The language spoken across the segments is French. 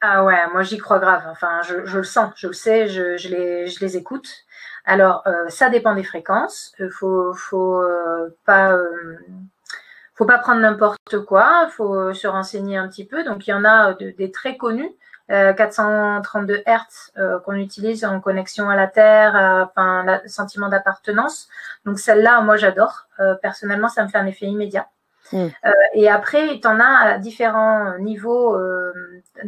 Ah ouais, moi j'y crois grave. Enfin, je le sens, je le sais, je les écoute. Alors, ça dépend des fréquences. Faut pas prendre n'importe quoi. Il faut se renseigner un petit peu. Donc, il y en a des très connus, 432 Hertz qu'on utilise en connexion à la Terre, enfin, le sentiment d'appartenance. Donc, celle-là, moi j'adore. Personnellement, ça me fait un effet immédiat. Et après, tu en as à différents niveaux,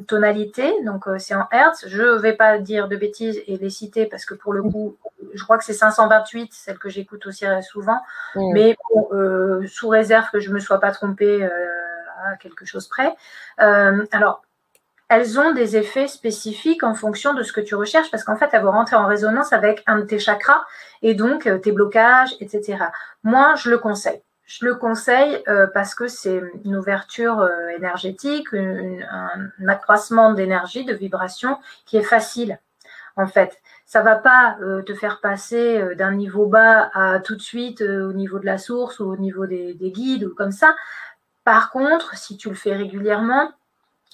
tonalité. Donc, c'est en Hertz. Je ne vais pas dire de bêtises et les citer parce que pour le coup, je crois que c'est 528, celle que j'écoute aussi souvent. Mais bon, sous réserve que je ne me sois pas trompée à quelque chose près. Alors, elles ont des effets spécifiques en fonction de ce que tu recherches parce qu'en fait, elles vont rentrer en résonance avec un de tes chakras et donc tes blocages, etc. Moi, je le conseille. Je le conseille parce que c'est une ouverture énergétique, un accroissement d'énergie, de vibration qui est facile en fait. Ça ne va pas te faire passer d'un niveau bas à tout de suite au niveau de la source ou au niveau des guides ou comme ça. Par contre, si tu le fais régulièrement,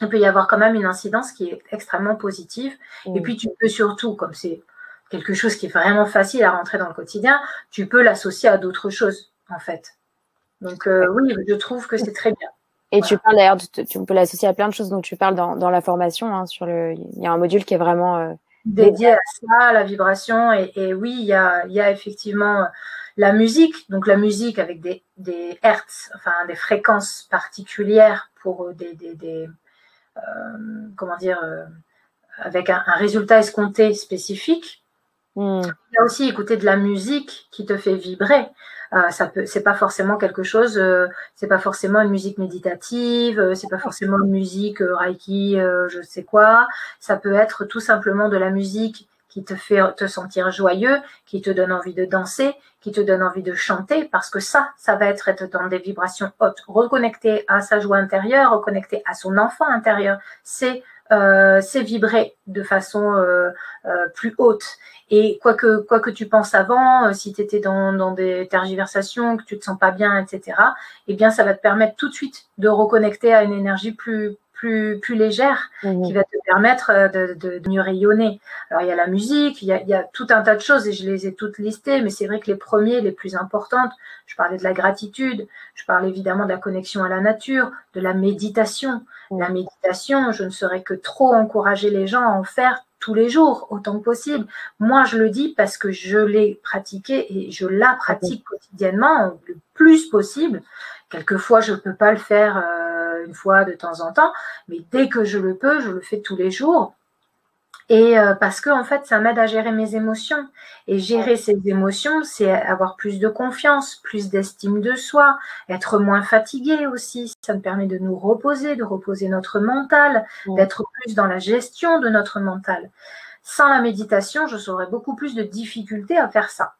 il peut y avoir quand même une incidence qui est extrêmement positive. Et puis, tu peux surtout, comme c'est quelque chose qui est vraiment facile à rentrer dans le quotidien, tu peux l'associer à d'autres choses, en fait. Donc, oui, je trouve que c'est très bien. Et voilà. Tu parles d'ailleurs, tu peux l'associer à plein de choses. Donc, tu parles dans la formation, hein, il y a un module qui est vraiment dédié à ça, à la vibration. Et oui, il y a effectivement la musique. Donc, la musique avec des hertz, enfin, des fréquences particulières pour comment dire, avec un résultat escompté spécifique. Il y a aussi écouter de la musique qui te fait vibrer. C'est pas forcément quelque chose, c'est pas forcément une musique méditative, c'est pas forcément une musique Reiki, je sais quoi. Ça peut être tout simplement de la musique qui te fait te sentir joyeux, qui te donne envie de danser, qui te donne envie de chanter, parce que ça va être dans des vibrations hautes, reconnecter à sa joie intérieure, reconnecter à son enfant intérieur. C'est vibrer de façon plus haute. Et quoi que tu penses avant, si tu étais dans des tergiversations, que tu ne te sens pas bien, etc., eh bien, ça va te permettre tout de suite de reconnecter à une énergie plus légère qui va te permettre de mieux rayonner. Alors, il y a la musique, il y a tout un tas de choses et je les ai toutes listées, mais c'est vrai que les plus importantes, je parlais de la gratitude, je parlais évidemment de la connexion à la nature, de la méditation. La méditation, je ne saurais que trop encourager les gens à en faire tous les jours, autant que possible. Moi, je le dis parce que je l'ai pratiqué et je la pratique quotidiennement le plus possible. Quelquefois, je ne peux pas le faire une fois de temps en temps, mais dès que je le peux, je le fais tous les jours. Et parce que en fait, ça m'aide à gérer mes émotions. Et gérer ces émotions, c'est avoir plus de confiance, plus d'estime de soi, être moins fatigué aussi. Ça me permet de nous reposer, de reposer notre mental, d'être plus dans la gestion de notre mental. Sans la méditation, je aurais beaucoup plus de difficultés à faire ça.